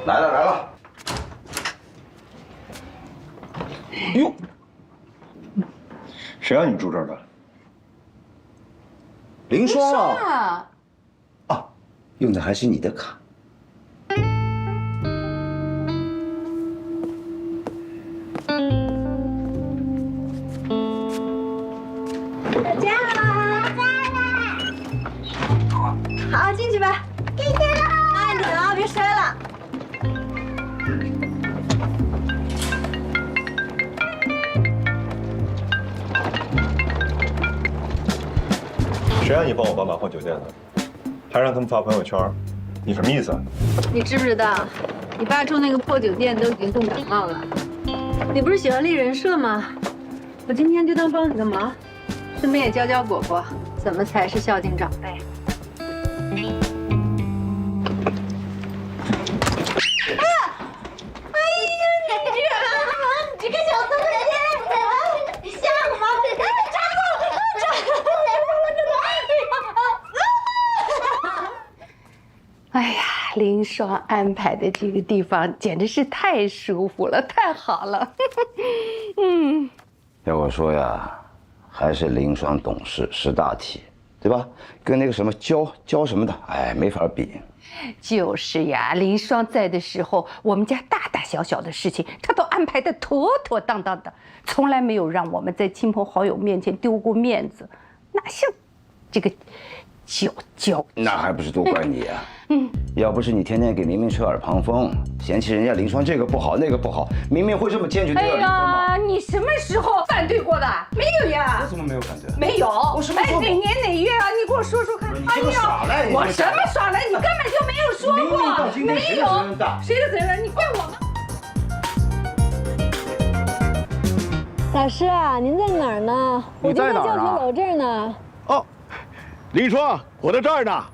来了来了。哟，谁让你住这儿的？林双啊！啊，用的还是你的卡。大家好，好，进去吧。进去了，慢点啊，别摔了。谁让你帮我爸妈换酒店的？还让他们发朋友圈，你什么意思啊？你知不知道，你爸住那个破酒店都已经冻感冒了。你不是喜欢立人设吗？我今天就当帮你个忙，顺便也教教果果怎么才是孝敬长辈。这个小孙子，像吗？抓住！哎呀，林双安排的这个地方简直是太舒服了，太好了。嗯，要我说呀，还是林双懂事识大体，对吧？跟那个什么娇什么的，哎，没法比。就是呀，林双在的时候，我们家大大小小的事情，他都安排得妥妥当当的，从来没有让我们在亲朋好友面前丢过面子，哪像这个娇。那还不是都怪你啊！要不是你天天给明明吹耳旁风，嫌弃人家林双这个不好那个不好，明明会这么坚决的要离婚吗？你什么时候反对过的？没有呀。我怎么没有反对？没有。我什么时候？哪年哪月啊？你给我说说看。你这个耍赖！我什么耍赖？你根本就没有说过。明明到今天谁的责任大？谁的责任？你怪我吗？老师啊，您在哪儿呢？我就在教学楼这儿呢。哦，林双，我在这儿呢。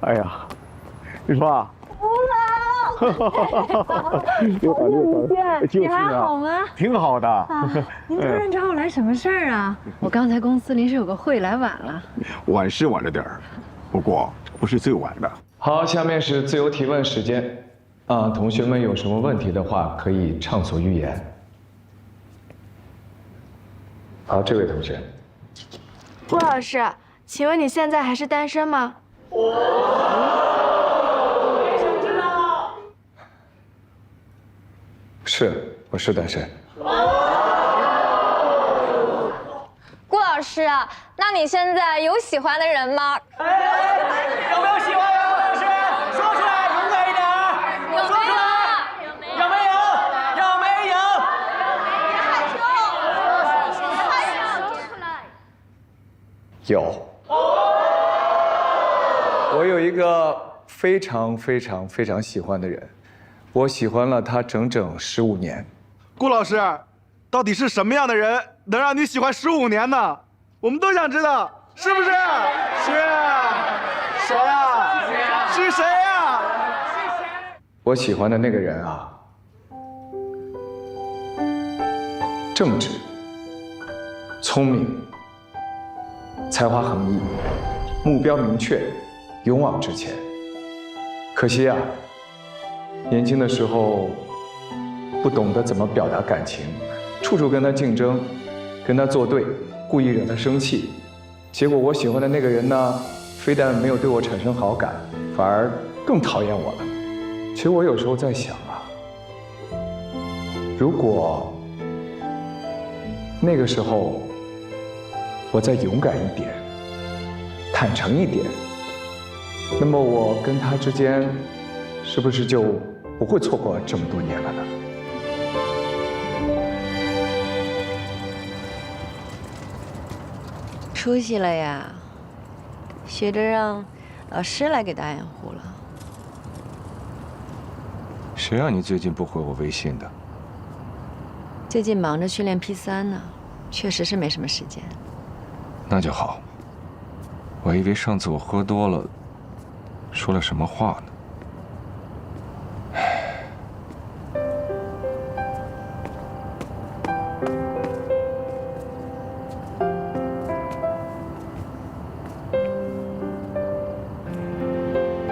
哎呀，林双。吴老，又好，你还好吗？挺好的。您突然找我来什么事儿啊？我刚才公司临时有个会，来晚了。晚是晚了点儿，不过不是最晚的。好，下面是自由提问时间。同学们有什么问题的话，可以畅所欲言。好，这位同学。顾老师，请问你现在还是单身吗？是，我是单身。顾老师，那你现在有喜欢的人吗？有没有喜欢的老师？说出来，勇敢一点！说出来，有没有？有没有？有。我有一个非常喜欢的人，我喜欢了他整整15年。顾老师，到底是什么样的人能让你喜欢15年呢？我们都想知道，是不是？是。谁啊？是谁啊？我喜欢的那个人啊，正直、聪明、才华横溢、目标明确、勇往直前。可惜啊，年轻的时候不懂得怎么表达感情，处处跟他竞争，跟他作对，故意惹他生气。结果我喜欢的那个人呢，非但没有对我产生好感，反而更讨厌我了。其实我有时候在想啊，如果那个时候我再勇敢一点，坦诚一点，那么我跟他之间是不是就不会错过这么多年了呢？出息了呀，学着让老师来给他掩护了。谁让你最近不回我微信的？最近忙着训练 P3呢，确实是没什么时间。那就好。我以为上次我喝多了，说了什么话呢？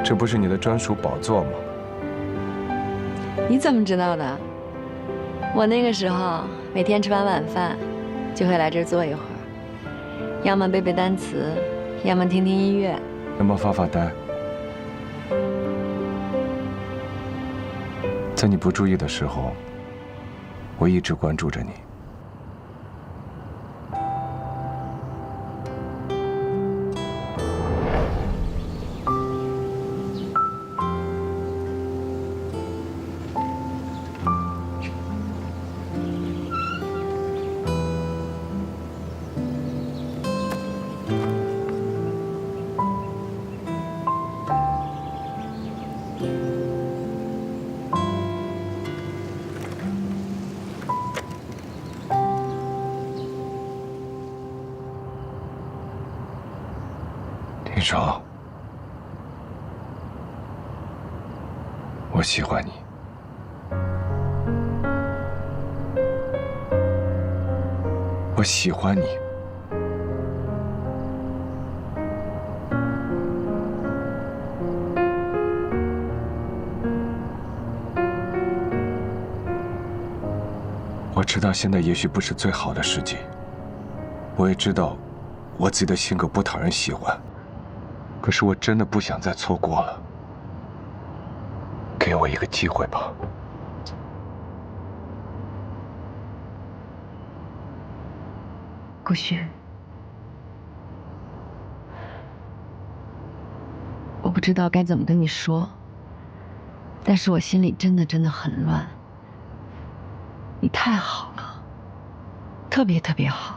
这不是你的专属宝座吗？你怎么知道的？我那个时候每天吃完晚饭，就会来这儿坐一会儿，要么背背单词，要么听听音乐，要么发发呆。在你不注意的时候，我一直关注着你。林爽，我喜欢你。我喜欢你。我知道现在也许不是最好的时机，我也知道我自己的性格不讨人喜欢。可是我真的不想再错过了，给我一个机会吧。顾旭，我不知道该怎么跟你说，但是我心里真的很乱。你太好了，特别好。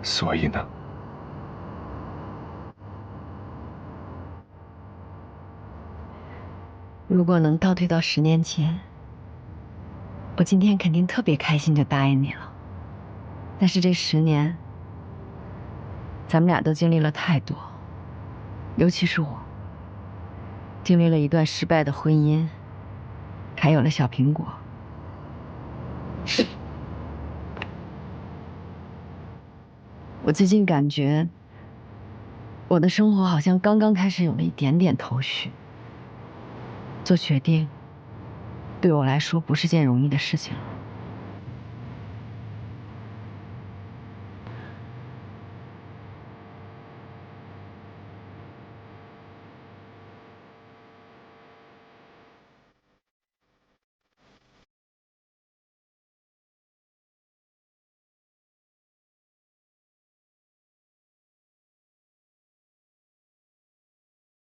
所以呢？如果能倒退到10年前，我今天肯定特别开心就答应你了。但是这10年，咱们俩都经历了太多，尤其是我，经历了一段失败的婚姻，还有了小苹果。我最近感觉，我的生活好像刚刚开始有了一点点头绪。做决定，对我来说不是件容易的事情了。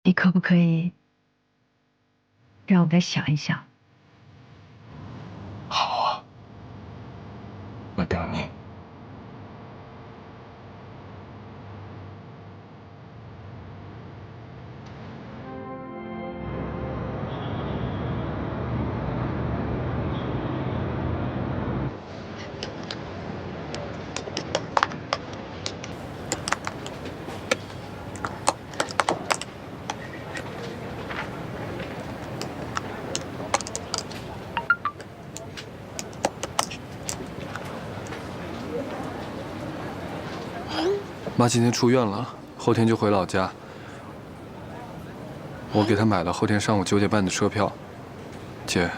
你可不可以让我再想一想？好啊，我等你。妈今天出院了，后天就回老家。我给她买了后天上午9点半的车票。姐，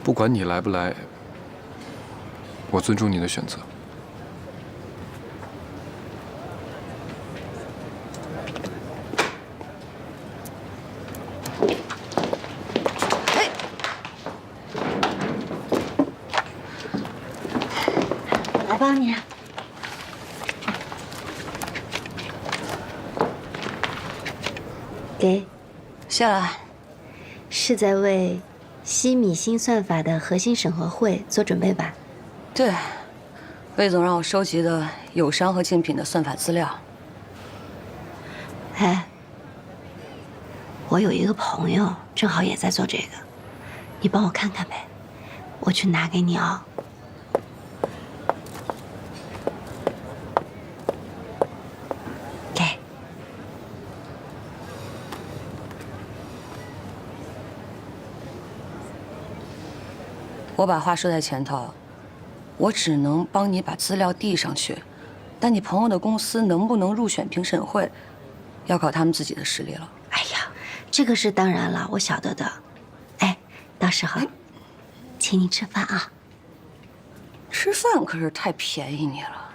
不管你来不来，我尊重你的选择。来帮你。给，下来。是在为西米新算法的核心审核会做准备吧？对，魏总让我收集的友商和竞品的算法资料。哎，我有一个朋友正好也在做这个，你帮我看看呗，我去拿给你啊。我把话说在前头，我只能帮你把资料递上去，但你朋友的公司能不能入选评审会，要靠他们自己的实力了。哎呀，这个是当然了，我晓得的。到时候请你吃饭啊。吃饭可是太便宜你了。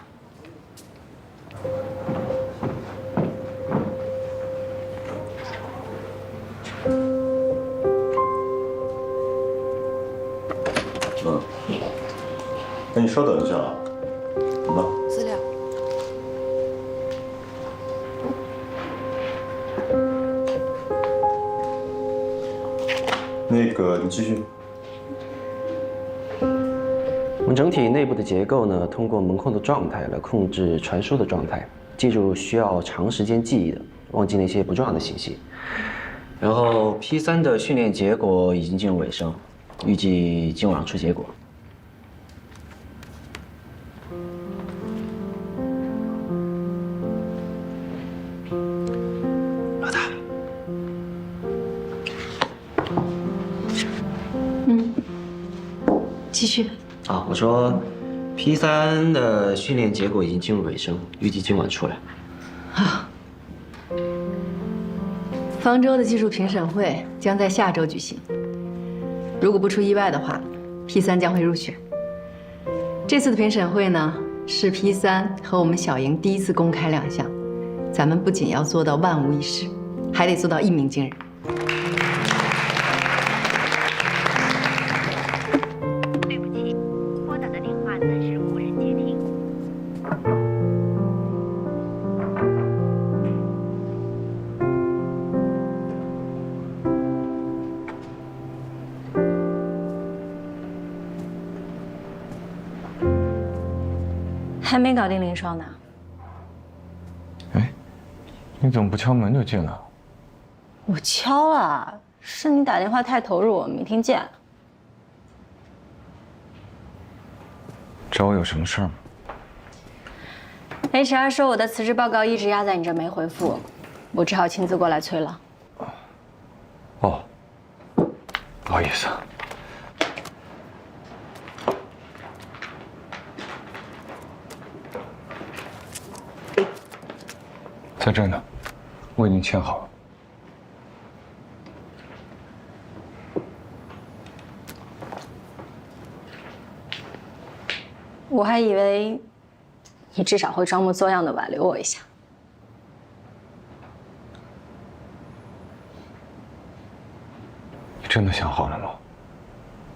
那你稍等一下啊。怎么？资料。那个，你继续。我们整体内部的结构呢，通过门控的状态来控制传输的状态，记住需要长时间记忆的，忘记那些不重要的信息。然后 P3的训练结果已经进入尾声，预计今晚出结果。老大，继续。啊，我说 P3的训练结果已经进入尾声，预计今晚出来。好。方舟的技术评审会将在下周举行。如果不出意外的话，P3将会入选。这次的评审会呢，是 P3和我们小营第一次公开亮相。咱们不仅要做到万无一失，还得做到一鸣惊人。对不起，拨打的电话暂时无人接听。还没搞定林双呢。哎，你怎么不敲门就进了？我敲了，是你打电话太投入，我没听见。找我有什么事儿吗 HR 说我的辞职报告一直压在你这没回复，我只好亲自过来催了。哦，不好意思。在这呢，我已经签好了。我还以为你至少会装模作样的挽留我一下。你真的想好了吗？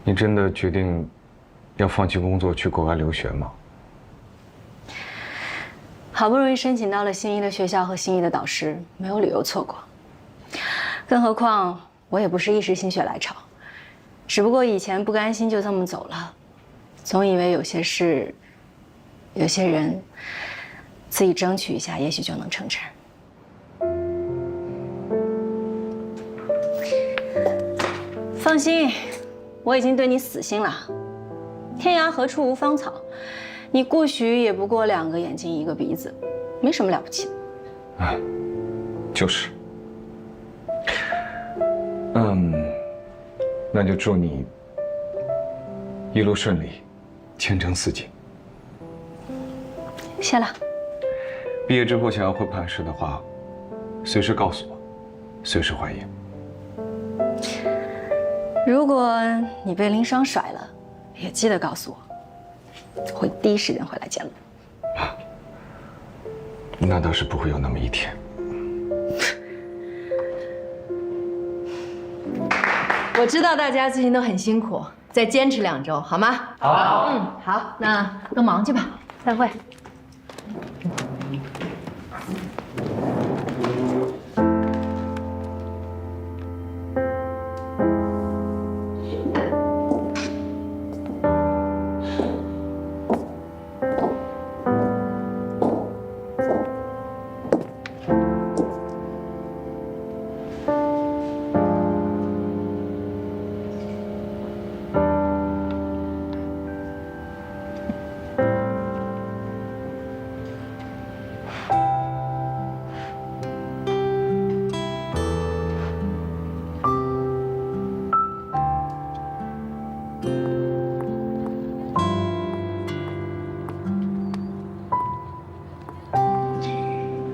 你真的决定要放弃工作去国外留学吗？好不容易申请到了心仪的学校和心仪的导师，没有理由错过。更何况我也不是一时心血来潮，只不过以前不甘心就这么走了，总以为有些事、有些人，自己争取一下，也许就能成真。放心，我已经对你死心了。天涯何处无芳草。你或许也不过2个眼睛1个鼻子，没什么了不起的。哎，就是。那就祝你一路顺利，前程似锦。谢了。毕业之后想要回磐石的话，随时告诉我，随时欢迎。如果你被林双甩了，也记得告诉我。会第一时间回来见我。啊，那倒是不会有那么一天。我知道大家最近都很辛苦，再坚持2周，好吗？好。好，那都忙去吧，散会。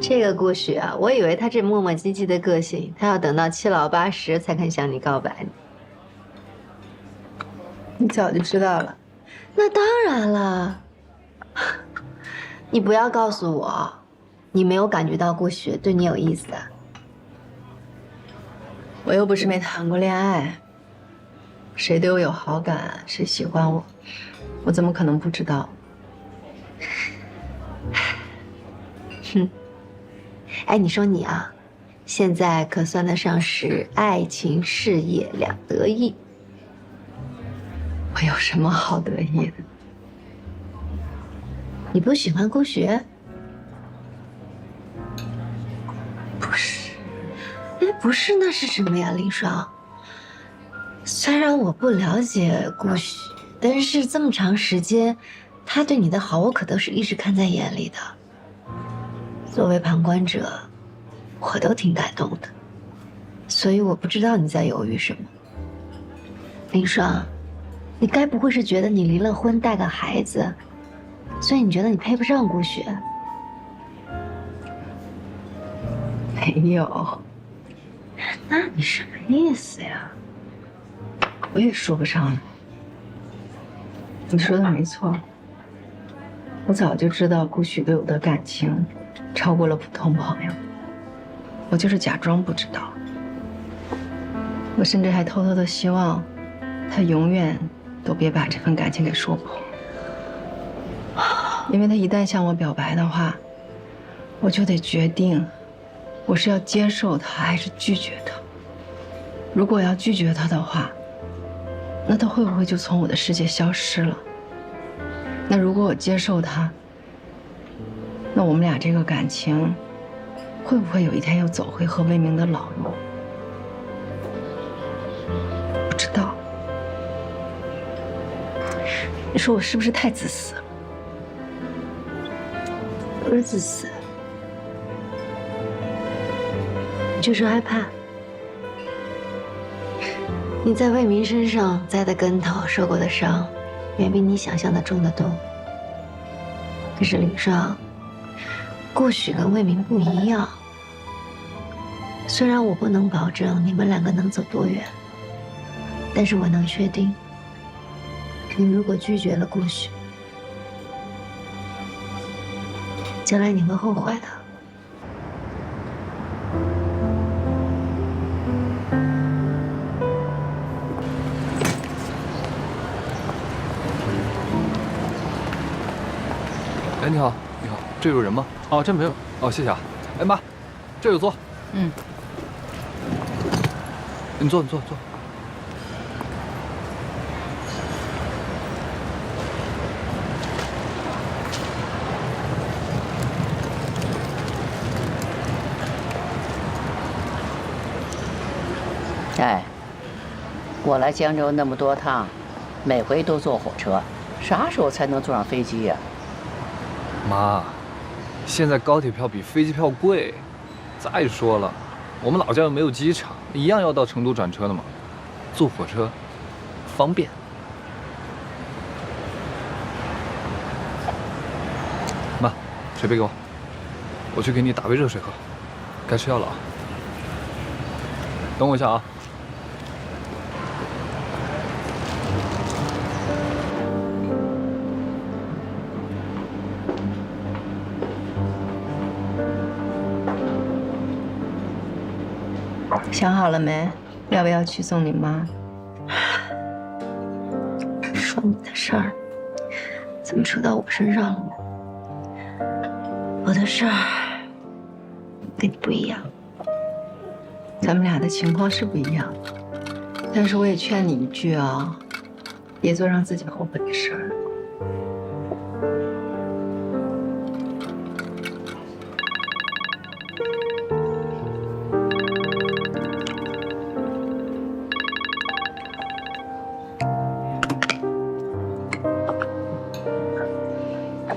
这个顾许啊，我以为他这磨磨唧唧的个性，他要等到7老80才肯向你告白呢。你早就知道了。那当然了。你不要告诉我，你没有感觉到顾许对你有意思。我又不是没谈过恋爱，谁对我有好感，谁喜欢我，我怎么可能不知道？哼，哎，你说你啊，现在可算得上是爱情事业两得意。我有什么好得意的？你不喜欢顾许？不是。哎，不是，那是什么呀，林双？虽然我不了解顾许，但是这么长时间，他对你的好，我可都是一直看在眼里的。作为旁观者，我都挺感动的，所以我不知道你在犹豫什么。林双，你该不会是觉得你离了婚带个孩子，所以你觉得你配不上顾许？没有。那你什么意思呀？我也说不上来。你说的没错，我早就知道顾许对我的感情超过了普通朋友，我就是假装不知道。我甚至还偷偷的希望他永远都别把这份感情给说破，因为他一旦向我表白的话，我就得决定我是要接受他还是拒绝他。如果要拒绝他的话，那他会不会就从我的世界消失了？那如果我接受他，那我们俩这个感情会不会有一天又走回和魏明的老路？不知道。你说我是不是太自私了？不是自私，你就是害怕。你在魏明身上栽的跟头、受过的伤，远比你想象的重得多。可是林双，顾许跟魏明不一样。虽然我不能保证你们两个能走多远，但是我能确定，你如果拒绝了顾许，将来你会后悔的。哎，你好，你好，这有人吗？哦，这没有。哦，谢谢啊。哎妈，这有座。嗯。你坐，你坐，坐。哎，我来江州那么多趟，每回都坐火车，啥时候才能坐上飞机呀？妈，现在高铁票比飞机票贵。再说了，我们老家又没有机场，一样要到成都转车的嘛。坐火车方便。妈，水杯给我，我去给你打杯热水喝。该吃药了啊。等我一下啊。想好了没？要不要去送你妈？说你的事儿，怎么说到我身上了呢？我的事儿跟你不一样。咱们俩的情况是不一样的，但是我也劝你一句啊，别做让自己后悔的事儿。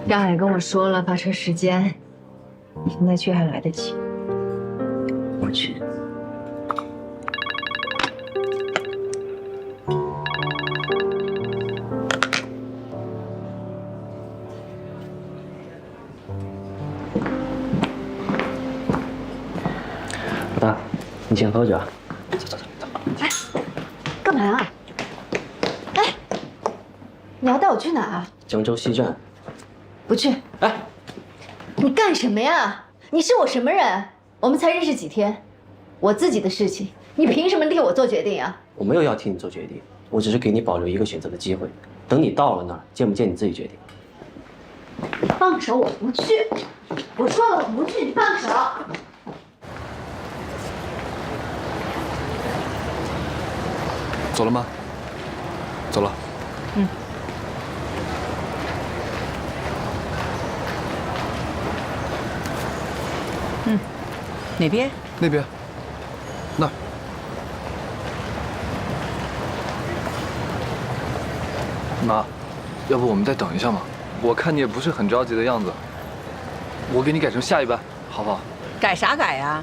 张海跟我说了发车时间，你现在去还来得及。我去。老大，你先喝着啊。走走走走。哎，干嘛啊？哎，你要带我去哪啊？江州西站。不去。哎，你干什么呀？你是我什么人？我们才认识几天，我自己的事情，你凭什么替我做决定啊？我没有要替你做决定，我只是给你保留一个选择的机会，等你到了那儿，见不见你自己决定。放手，我不去。我说了，我不去，你放手。走了吗？走了。哪边？那边。那儿。妈，要不我们再等一下嘛？我看你也不是很着急的样子，我给你改成下一班，好不好？改啥改呀？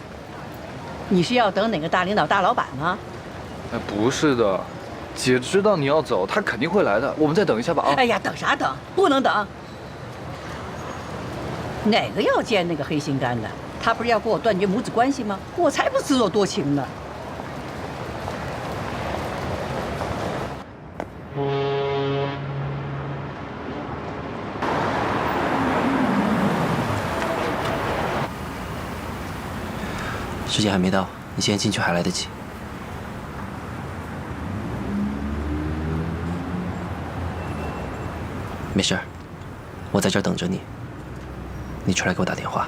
你是要等哪个大领导、大老板吗？哎，不是的，姐知道你要走，她肯定会来的。我们再等一下吧啊！哎呀，等啥等？不能等。哪个要见那个黑心肝的？他不是要跟我断绝母子关系吗？我才不自作多情呢。时间还没到，你现在进去还来得及。没事儿，我在这儿等着你。你出来给我打电话。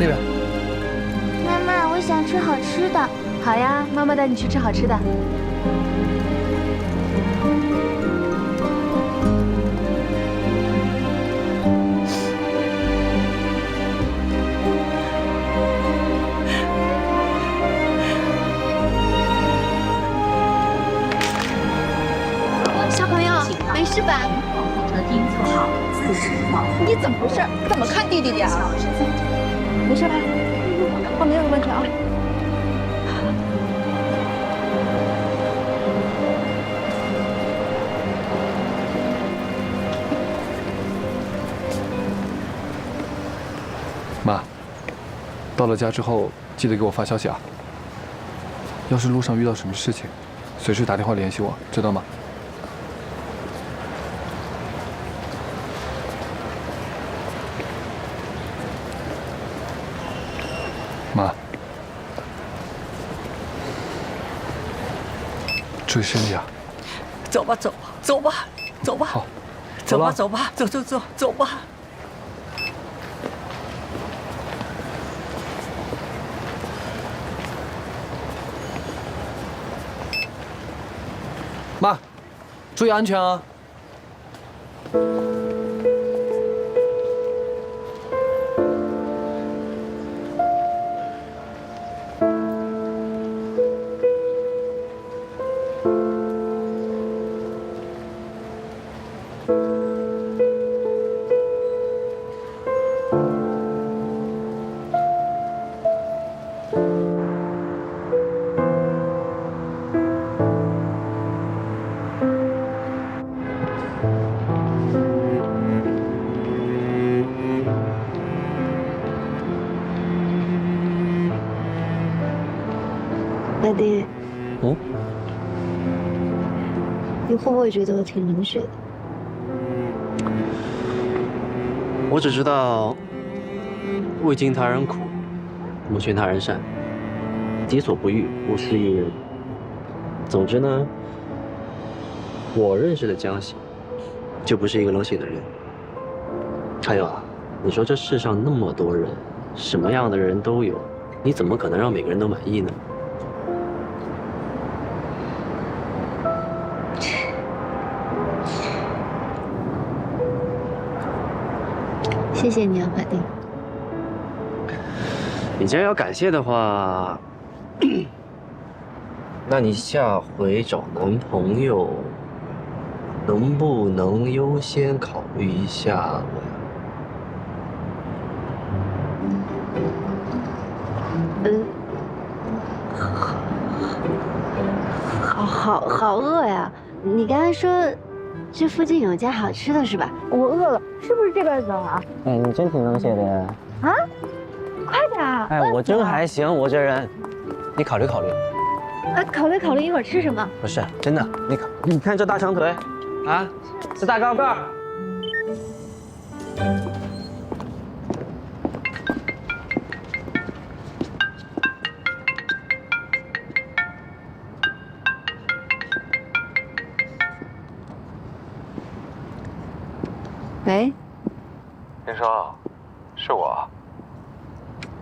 那边。妈妈，我想吃好吃的。好呀，妈妈带你去吃好吃的。小朋友，没事吧？你怎么回事？怎么看弟弟的呀？没事吧？我没有问题啊。妈，到了家之后记得给我发消息啊。要是路上遇到什么事情，随时打电话联系我，知道吗？妈，注意身体啊！走吧，走吧，走吧，走吧，好，走吧，走吧，走吧。妈，注意安全啊！爸爹，嗯，你会不会觉得我挺冷血的？我只知道，未经他人苦，莫劝他人善。己所不欲，勿施于人。总之呢，我认识的江喜，就不是一个冷血的人。还有啊，你说这世上那么多人，什么样的人都有，你怎么可能让每个人都满意呢？谢谢你啊，法定。你既然要感谢的话，那你下回找男朋友，能不能优先考虑一下我呀？好饿呀！你刚才说这附近有家好吃的是吧？我饿了，是不是这边走啊？哎，你真挺能写的呀！啊，快点啊！哎，我真还行，我这人，你考虑考虑。考虑一会儿吃什么？不是真的，你看这大长腿，啊，这大高个儿。喂，林双，是我。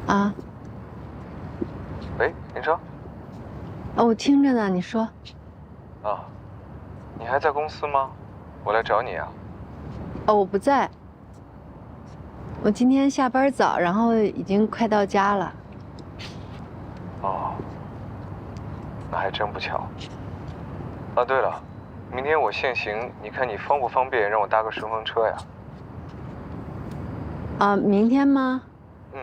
啊，喂，林双。哦，我听着呢，你说。啊，你还在公司吗？我来找你啊。哦，我不在。我今天下班早，然后已经快到家了。哦，那还真不巧。啊，对了，明天我限行，你看你方不方便让我搭个顺风车呀？啊，明天吗？嗯。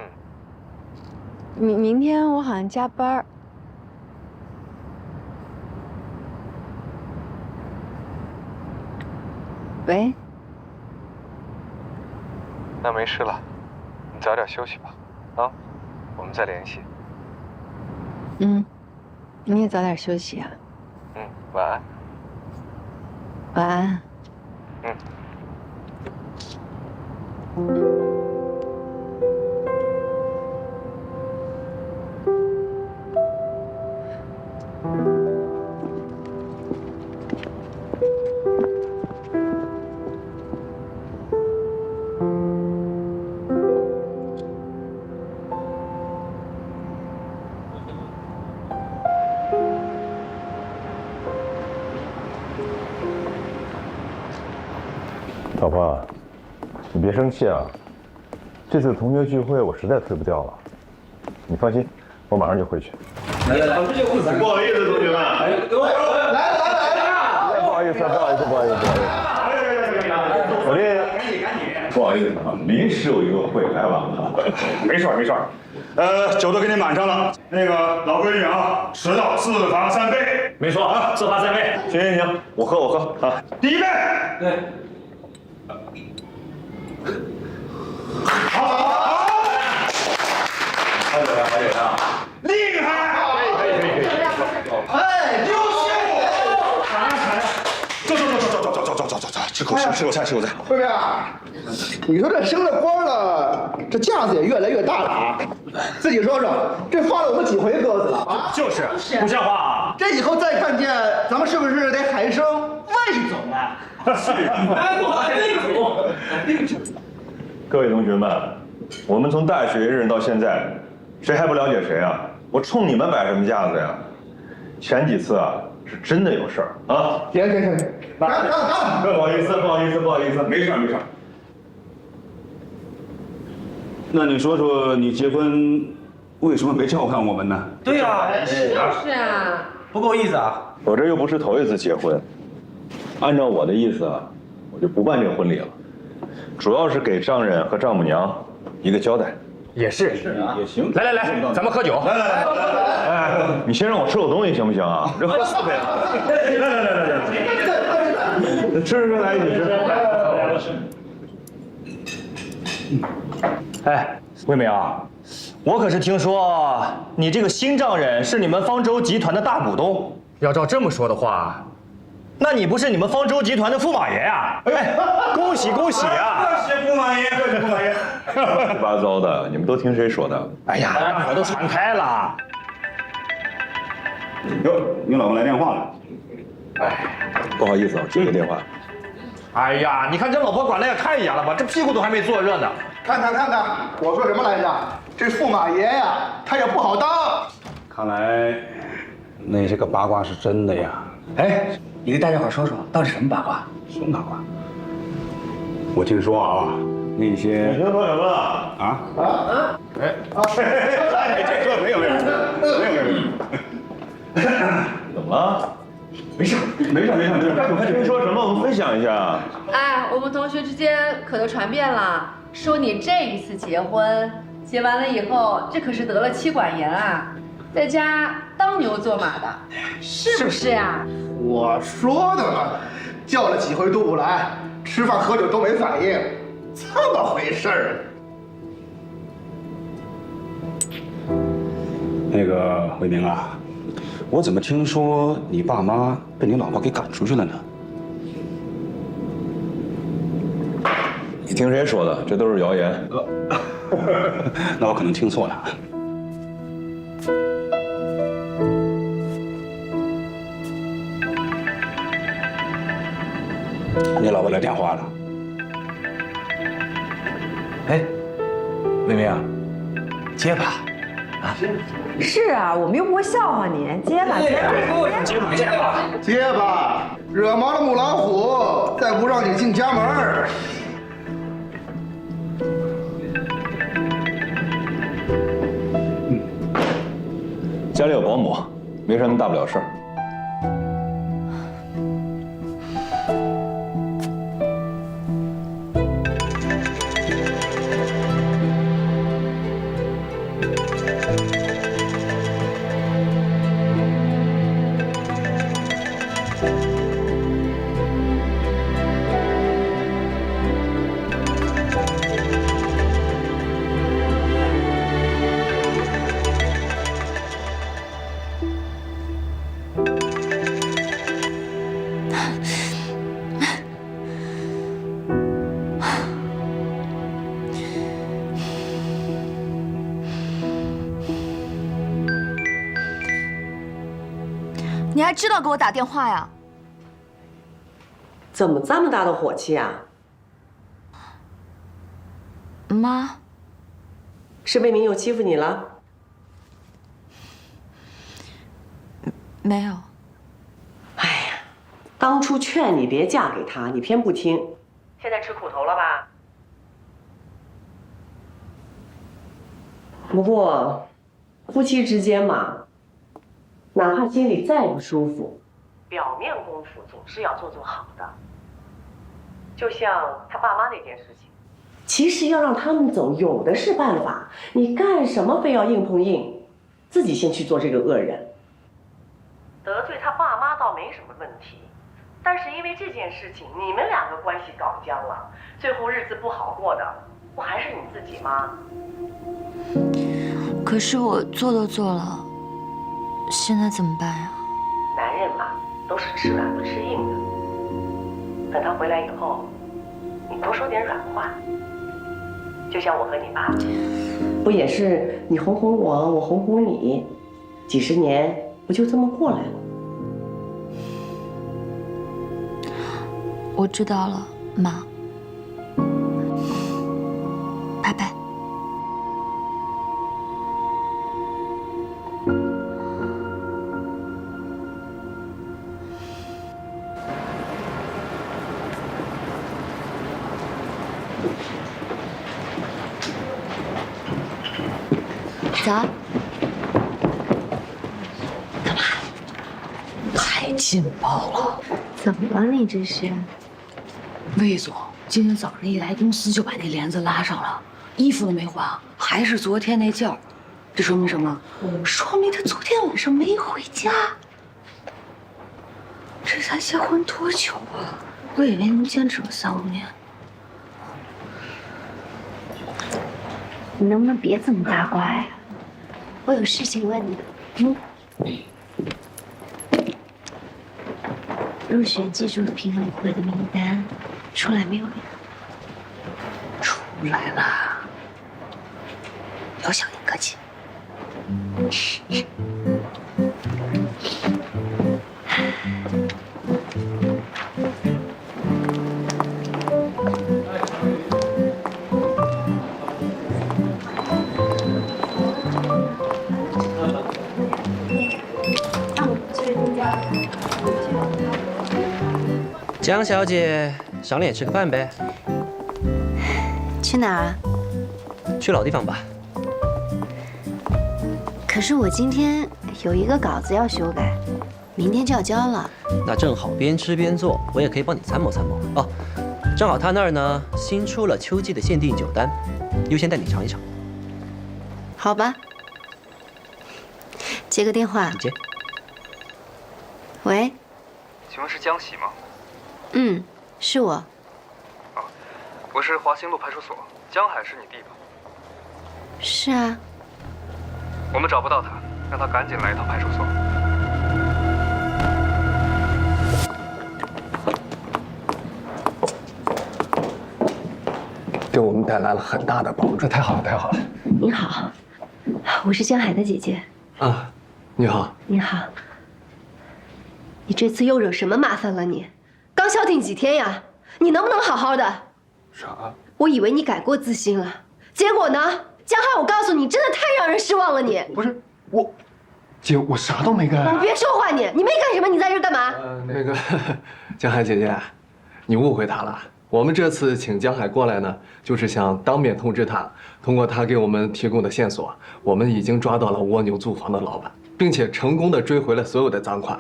明天我好像加班。喂。那没事了，你早点休息吧。啊，我们再联系。嗯，你也早点休息啊。嗯，晚安。晚安。嗯。老婆，你别生气啊，这次同学聚会我实在推不掉了。你放心，我马上就回去。来，不好意思，同学们，来，不好意思。我这不好意思啊，临时有一个会来晚了。没事。酒都给你满上了。那个老规矩啊，迟到4罚3杯。没错啊，4罚3杯。行，我喝啊。第1杯。对。好，好久了，厉害！哎，优秀！走，吃口菜。慧妹啊，你说这升了官了，这架子也越来越大了啊！自己说说，这放了我们几回鸽子了啊？就是不像话啊！这以后再看见咱们是不是得喊一声魏总啊？魏总。各位同学们，我们从大学认识到现在，谁还不了解谁啊？我冲你们摆什么架子呀？前几次啊，是真的有事儿啊。行，干！不好意思，没事。那你说说，你结婚为什么没照看我们呢？对呀，是啊，不够意思啊。我这又不是头一次结婚，按照我的意思啊，我就不办这个婚礼了。主要是给丈人和丈母娘一个交代。也是也行。来，咱们喝酒。来，哎，你先让我吃口东西行不行啊？这喝4杯了。来，吃，来一起吃。哎，魏美啊，我可是听说你这个新丈人是你们方舟集团的大股东。要照这么说的话，那你不是你们方舟集团的驸马爷呀？哎，恭喜啊！恭喜驸马爷！乱七八糟的，你们都听谁说的？哎呀，大伙都传开了。哟，你老公来电话了。哎，不好意思啊，接个电话。哎呀，你看这老婆管的也太严了吧，这屁股都还没坐热呢。看，我说什么来着？这驸马爷呀，他也不好当。看来那些个八卦是真的呀。哎，你给大家伙说说，到底什么八卦？什么八卦？我听说啊，那些你听说什么了？啊？哎，这说没有。怎么了？没事。听说什么？我们分享一下。哎，我们同学之间可都传遍了，说你这一次结婚，结完了以后，这可是得了妻管严啊，在家当牛做马的，是不是呀？我说的嘛，叫了几回都不来，吃饭喝酒都没反应，这么回事儿。那个伟明啊，我怎么听说你爸妈被你老婆给赶出去了呢？你听谁说的？这都是谣言。那我可能听错了。你老婆来电话了。哎，伟明，接吧。啊，是啊，我们又不会笑话你，接吧。接吧，惹毛了母老虎，再不让你进家门。家里有保姆，没什么大不了事儿。你还知道给我打电话呀？怎么这么大的火气啊？妈，是魏明又欺负你了？没有。哎呀，当初劝你别嫁给他，你偏不听，现在吃苦头了吧？不过，夫妻之间嘛，哪怕心里再不舒服，表面功夫总是要做好的。就像他爸妈那件事情，其实要让他们走，有的是办法。你干什么非要硬碰硬，自己先去做这个恶人？得罪他爸妈倒没什么问题，但是因为这件事情，你们两个关系搞僵了，最后日子不好过的，不还是你自己吗？可是我做都做了，现在怎么办呀？男人嘛，都是吃软不吃硬的。等他回来以后，你多说点软话。就像我和你爸，不也是你哄哄我，我哄哄你，几十年不就这么过来了？我知道了，妈。拜拜。早。干嘛？太劲爆了！怎么了？你这是？魏总今天早上一来公司就把那帘子拉上了，衣服都没换，还是昨天那件儿。这说明什么？说明他昨天晚上没回家。这才结婚多久啊？我以为能坚持个3、5年。你能不能别这么八卦呀？我有事情问你。入选技术评委会的名单出来没有呀？出来了。有小言客气。江小姐，赏脸吃个饭呗。去哪儿啊？去老地方吧。可是我今天有一个稿子要修改，明天就要交了。那正好边吃边做，我也可以帮你参谋参谋哦。正好他那儿呢新出了秋季的限定酒单，优先带你尝一尝。好吧。接个电话。你接。喂。请问是江喜吗？嗯，是我。我是华兴路派出所，江海是你弟吧？是啊。我们找不到他，让他赶紧来一趟派出所。给我们带来了很大的帮助。太好了，太好了。您好，我是江海的姐姐。啊，你好。你好。你这次又惹什么麻烦了你？刚消停几天呀？你能不能好好的？啥？我以为你改过自新了，结果呢？江海，我告诉你，真的太让人失望了你。不是我，姐，我啥都没干。你别说话你没干什么，你在这干嘛？那个，江海姐姐，你误会他了。我们这次请江海过来呢，就是想当面通知他，通过他给我们提供的线索，我们已经抓到了蜗牛租房的老板，并且成功的追回了所有的赃款。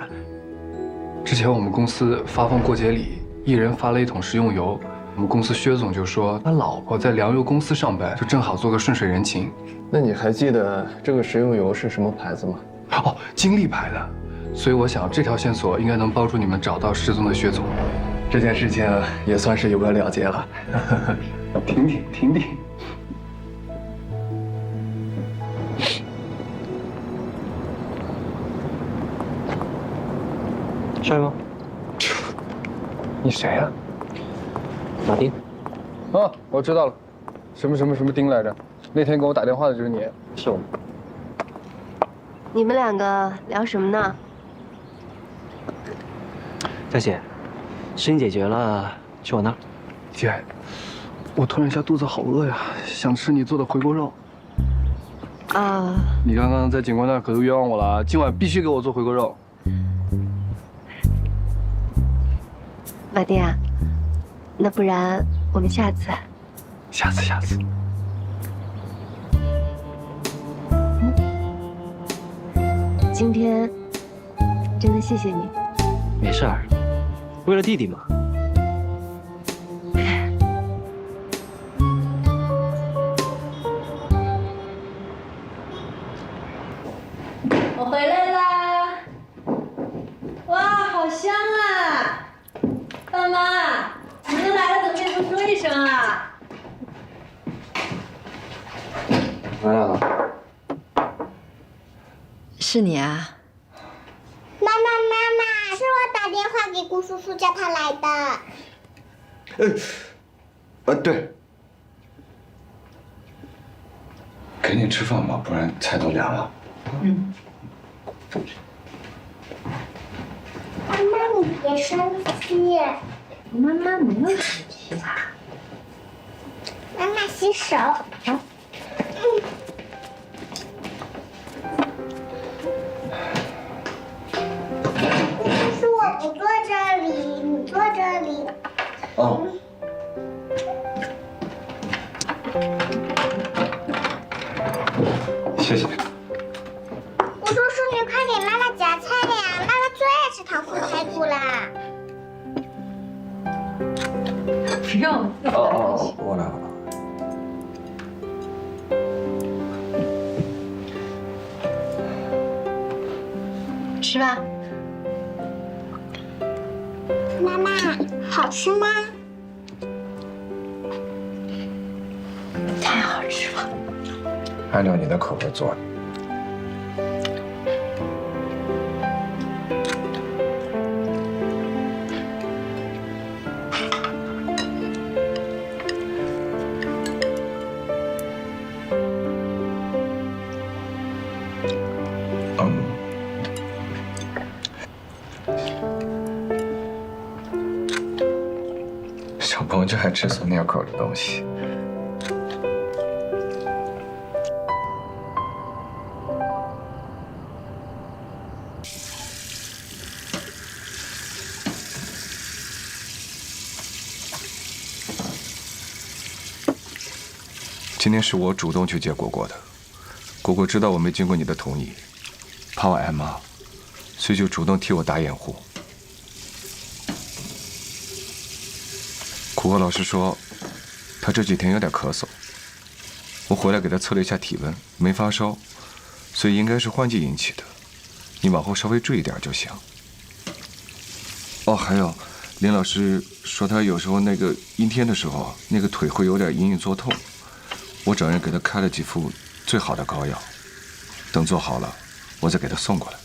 之前我们公司发放过节礼，一人发了1桶食用油。我们公司薛总就说他老婆在粮油公司上班，就正好做个顺水人情。那你还记得这个食用油是什么牌子吗？哦，金利牌的。所以我想这条线索应该能帮助你们找到失踪的薛总。这件事情也算是有个了结了。停停停停。帅吗？你谁呀？马丁。啊，我知道了，什么丁来着？那天给我打电话的就是你。是我。你们两个聊什么呢？佳姐，事情解决了，去我那儿。姐，我突然一下肚子好饿呀，想吃你做的回锅肉。啊。你刚刚在警官那儿可都冤枉我了啊！今晚必须给我做回锅肉。马丁啊，那不然我们下次。下次。今天真的谢谢你。没事儿，为了弟弟嘛。我回来啦！哇，好香啊！爸妈，你们来了，怎么也不说一声啊？回来了。是你啊？妈妈，是我打电话给顾叔叔叫他来的。对。赶紧吃饭吧，不然菜都凉了。嗯。妈妈，你别生气。妈妈没有生气啊。妈妈洗手。好。是我不坐这里，你坐这里。哦。谢谢。吴叔叔，你快给妈妈夹菜呀！妈妈最爱吃糖醋排骨啦。不用。哦，我来了。吃吧。妈妈，好吃吗？太好吃了。按照你的口味做的。小朋友就爱吃酸甜口的东西。今天是我主动去接果果的，果果知道我没经过你的同意，怕我挨骂，所以就主动替我打掩护。果果老师说，他这几天有点咳嗽，我回来给他测了一下体温，没发烧，所以应该是换季引起的。你往后稍微注意点就行。哦，还有，林老师说他有时候那个阴天的时候，那个腿会有点隐隐作痛，我找人给他开了几副最好的膏药，等做好了，我再给他送过来。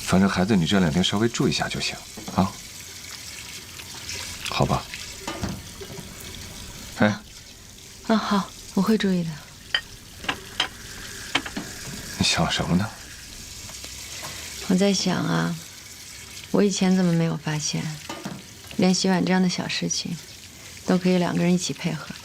反正孩子，你这2天稍微注意一下就行啊，好吧？哎，好，我会注意的。你想什么呢？我在想啊，我以前怎么没有发现，连洗碗这样的小事情，都可以2个人一起配合。